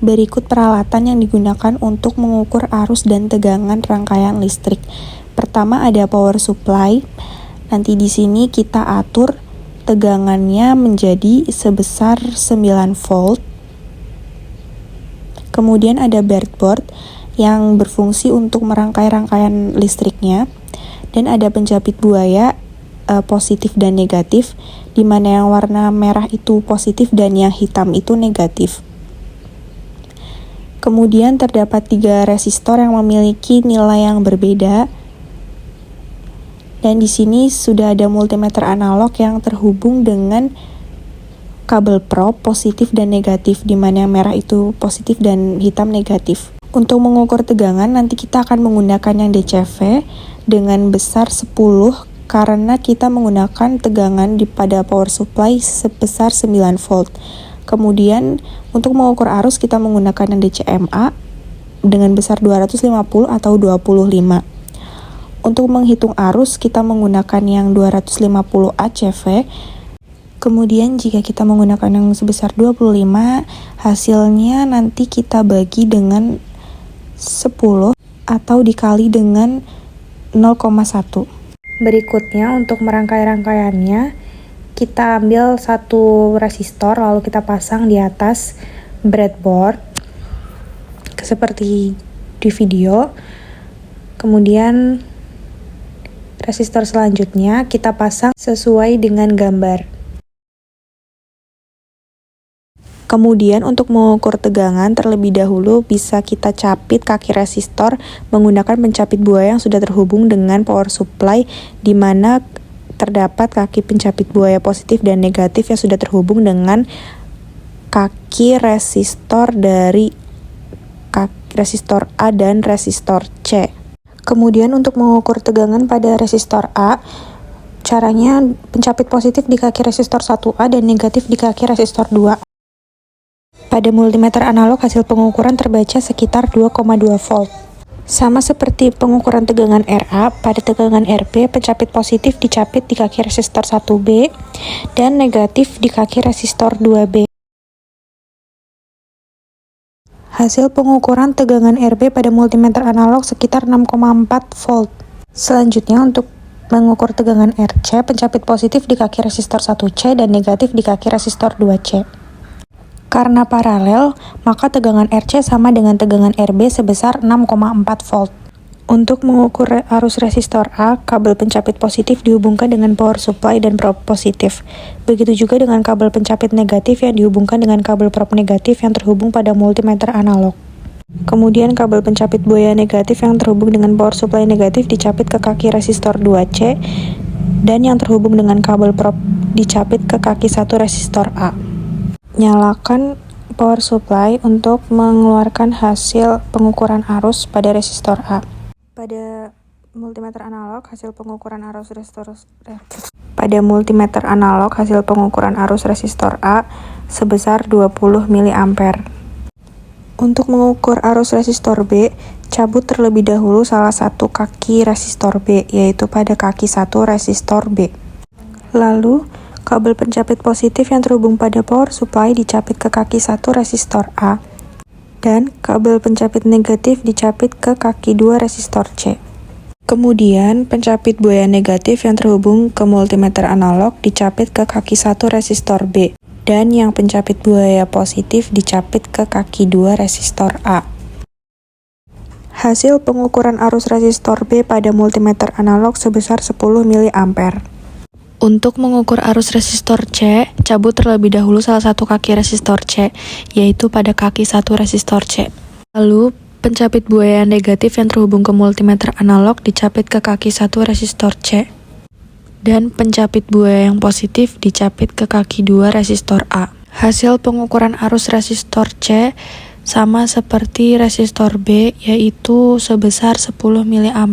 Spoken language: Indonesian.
Berikut peralatan yang digunakan untuk mengukur arus dan tegangan rangkaian listrik. Pertama ada power supply. Nanti di sini kita atur tegangannya menjadi sebesar 9 volt. Kemudian ada breadboard yang berfungsi untuk merangkai rangkaian listriknya. Dan ada penjepit buaya positif dan negatif, di mana yang warna merah itu positif dan yang hitam itu negatif. Kemudian terdapat 3 resistor yang memiliki nilai yang berbeda. Dan di sini sudah ada multimeter analog yang terhubung dengan kabel probe positif dan negatif, di mana yang merah itu positif dan hitam negatif. Untuk mengukur tegangan nanti kita akan menggunakan yang DCV dengan besar 10 karena kita menggunakan tegangan pada power supply sebesar 9 volt. Kemudian untuk mengukur arus kita menggunakan yang DCMA dengan besar 250 atau 25. Untuk menghitung arus kita menggunakan yang 250 ACV. Kemudian jika kita menggunakan yang sebesar 25, hasilnya nanti kita bagi dengan 10 atau dikali dengan 0,1. Berikutnya untuk merangkai rangkaiannya, kita ambil satu resistor lalu kita pasang di atas breadboard seperti di video. Kemudian resistor selanjutnya kita pasang sesuai dengan gambar. Kemudian untuk mengukur tegangan terlebih dahulu bisa kita capit kaki resistor menggunakan pencapit buaya yang sudah terhubung dengan power supply, di mana terdapat kaki pencapit buaya positif dan negatif yang sudah terhubung dengan kaki resistor dari resistor A dan resistor C. Kemudian untuk mengukur tegangan pada resistor A, caranya pencapit positif di kaki resistor 1A dan negatif di kaki resistor 2. Pada multimeter analog hasil pengukuran terbaca sekitar 2,2 volt. Sama seperti pengukuran tegangan RA, pada tegangan RB pencapit positif dicapit di kaki resistor 1B dan negatif di kaki resistor 2B. Hasil pengukuran tegangan RB pada multimeter analog sekitar 6,4 volt. Selanjutnya untuk mengukur tegangan RC, pencapit positif di kaki resistor 1C dan negatif di kaki resistor 2C. Karena paralel, maka tegangan RC sama dengan tegangan RB sebesar 6,4 volt. Untuk mengukur arus resistor A, kabel pencapit positif dihubungkan dengan power supply dan probe positif. Begitu juga dengan kabel pencapit negatif yang dihubungkan dengan kabel probe negatif yang terhubung pada multimeter analog. Kemudian kabel pencapit buaya negatif yang terhubung dengan power supply negatif dicapit ke kaki resistor 2C dan yang terhubung dengan kabel probe dicapit ke kaki 1 resistor A. Nyalakan power supply untuk mengeluarkan hasil pengukuran arus pada resistor A. Pada multimeter analog hasil pengukuran arus resistor A sebesar 20 mA. Untuk mengukur arus resistor B, cabut terlebih dahulu salah satu kaki resistor B, yaitu pada kaki 1 resistor B. Lalu kabel pencapit positif yang terhubung pada power supply dicapit ke kaki 1 resistor A, dan kabel pencapit negatif dicapit ke kaki 2 resistor C. Kemudian, pencapit buaya negatif yang terhubung ke multimeter analog dicapit ke kaki 1 resistor B, dan yang pencapit buaya positif dicapit ke kaki 2 resistor A. Hasil pengukuran arus resistor B pada multimeter analog sebesar 10 mA. Untuk mengukur arus resistor C, cabut terlebih dahulu salah satu kaki resistor C, yaitu pada kaki 1 resistor C. Lalu, pencapit buaya negatif yang terhubung ke multimeter analog dicapit ke kaki 1 resistor C. Dan pencapit buaya yang positif dicapit ke kaki 2 resistor A. Hasil pengukuran arus resistor C sama seperti resistor B, yaitu sebesar 10 mA.